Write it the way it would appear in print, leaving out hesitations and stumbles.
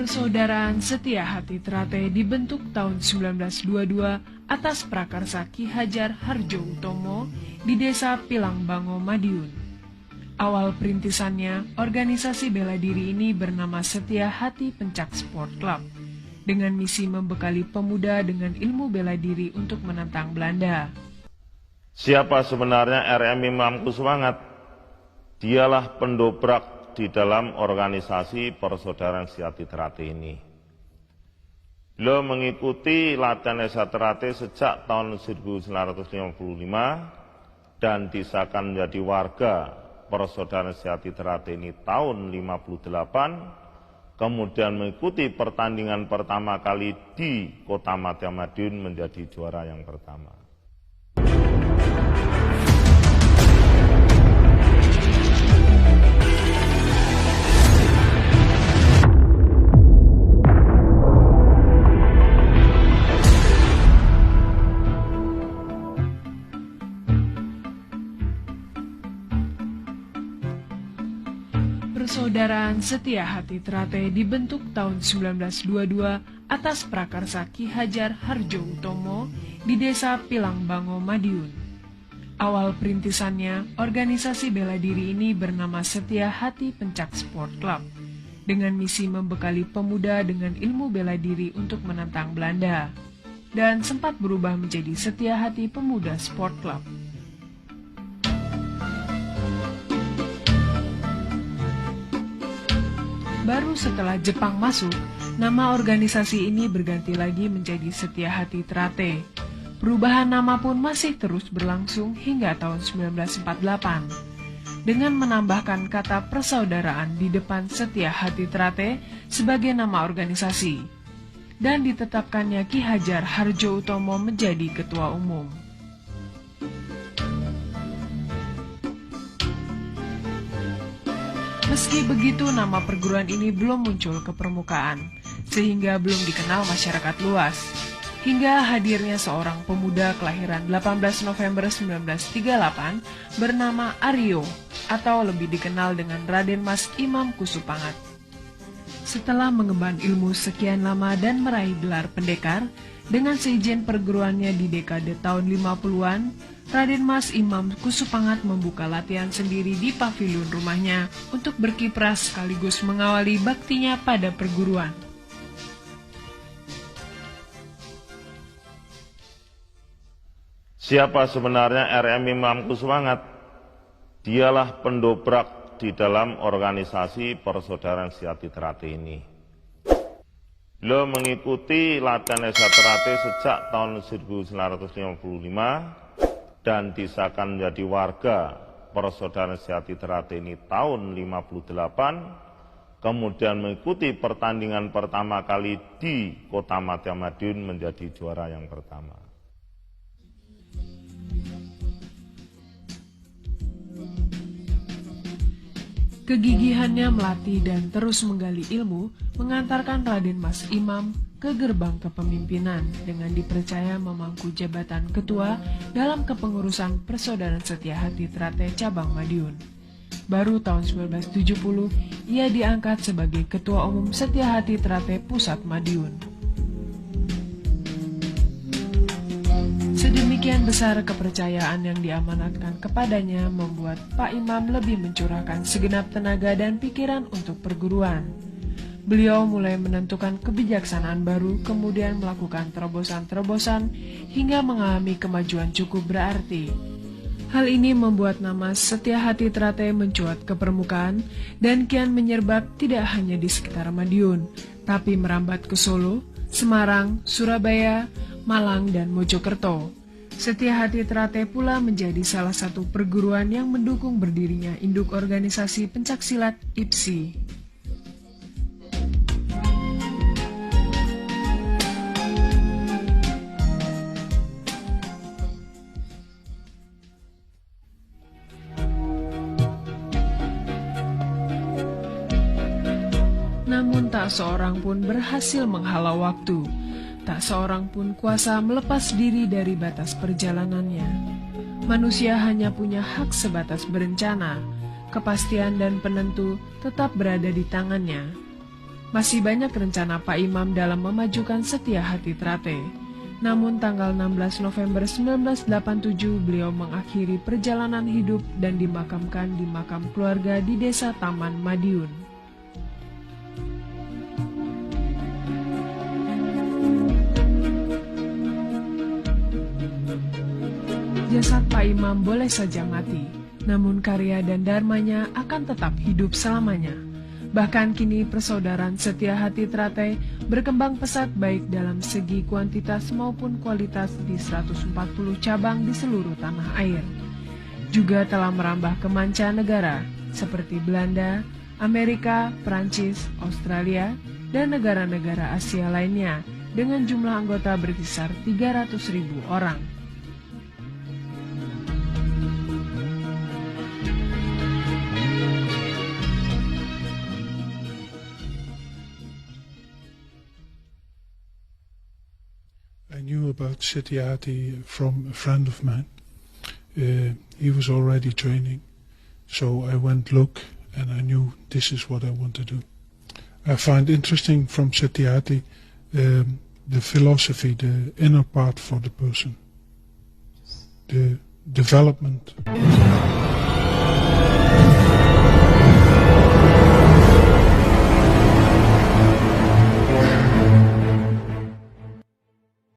Persaudaraan Setia Hati Trate dibentuk tahun 1922 atas prakarsa Ki Hajar Harjo Utomo di Desa Pilangbango, Madiun. Awal perintisannya, organisasi bela diri ini bernama Setia Hati Pencak Sport Club, dengan misi membekali pemuda dengan ilmu bela diri untuk menentang Belanda. Siapa sebenarnya RM Imam Kuswangat? Dialah pendobrak di dalam organisasi Persaudaraan Setia Trate ini. Beliau mengikuti latihan Setia Trate sejak tahun 1955 dan disahkan menjadi warga Persaudaraan Setia Trate ini tahun 1958, kemudian mengikuti pertandingan pertama kali di Kota Madya Madiun menjadi juara yang pertama. Persaudaraan Setia Hati Trate dibentuk tahun 1922 atas prakarsa Ki Hajar Harjo Utomo di Desa Pilangbango, Madiun. Awal perintisannya, organisasi bela diri ini bernama Setia Hati Pencak Sport Club, dengan misi membekali pemuda dengan ilmu bela diri untuk menentang Belanda, dan sempat berubah menjadi Setia Hati Pemuda Sport Club. Baru setelah Jepang masuk, nama organisasi ini berganti lagi menjadi Setia Hati Trate. Perubahan nama pun masih terus berlangsung hingga tahun 1948. Dengan menambahkan kata persaudaraan di depan Setia Hati Trate sebagai nama organisasi. Dan ditetapkannya Ki Hajar Harjo Utomo menjadi ketua umum. Meski begitu, nama perguruan ini belum muncul ke permukaan, sehingga belum dikenal masyarakat luas. Hingga hadirnya seorang pemuda kelahiran 18 November 1938 bernama Aryo, atau lebih dikenal dengan Raden Mas Imam Kusupangat. Setelah mengemban ilmu sekian lama dan meraih gelar pendekar, dengan seizin perguruannya di dekade tahun 50-an, Raden Mas Imam Kusupangat membuka latihan sendiri di pavilion rumahnya untuk berkiprah sekaligus mengawali baktinya pada perguruan. Siapa sebenarnya RM Imam Kuswangat? Dialah pendobrak di dalam organisasi Persaudaraan Setia Trate ini. Beliau mengikuti latihan Setia Trate sejak tahun 1955 dan disahkan menjadi warga Persaudaraan Setia Trate ini tahun 1958, kemudian mengikuti pertandingan pertama kali di Kota Madya Madiun menjadi juara yang pertama. Kegigihannya melatih dan terus menggali ilmu mengantarkan Raden Mas Imam ke gerbang kepemimpinan dengan dipercaya memangku jabatan ketua dalam kepengurusan Persaudaraan Setia Hati Trate cabang Madiun. Baru tahun 1970 ia diangkat sebagai ketua umum Setia Hati Trate Pusat Madiun. Sedemikian besar kepercayaan yang diamanatkan kepadanya membuat Pak Imam lebih mencurahkan segenap tenaga dan pikiran untuk perguruan. Beliau mulai menentukan kebijaksanaan baru, kemudian melakukan terobosan-terobosan hingga mengalami kemajuan cukup berarti. Hal ini membuat nama Setia Hati Trate mencuat ke permukaan dan kian menyerbak tidak hanya di sekitar Madiun, tapi merambat ke Solo, Semarang, Surabaya, Malang, dan Mojokerto. Setia Hati Trate pula menjadi salah satu perguruan yang mendukung berdirinya induk organisasi pencaksilat IPSI. Namun tak seorang pun berhasil menghalau waktu. Tak seorang pun kuasa melepas diri dari batas perjalanannya. Manusia hanya punya hak sebatas berencana. Kepastian dan penentu tetap berada di tangannya. Masih banyak rencana Pak Imam dalam memajukan Setia Hati Trate. Namun tanggal 16 November 1987 beliau mengakhiri perjalanan hidup dan dimakamkan di makam keluarga di Desa Taman Madiun. Jasad Pak Imam boleh saja mati, namun karya dan dharmanya akan tetap hidup selamanya. Bahkan kini persaudaraan Setia Hati Trate berkembang pesat baik dalam segi kuantitas maupun kualitas di 140 cabang di seluruh tanah air. Juga telah merambah ke mancanegara seperti Belanda, Amerika, Prancis, Australia, dan negara-negara Asia lainnya dengan jumlah anggota berkisar 300.000 orang. I knew about Setia Hati from a friend of mine. He was already training, so I went look and I knew this is what I want to do. I find interesting from Setia Hati the philosophy, the inner part for the person, the development.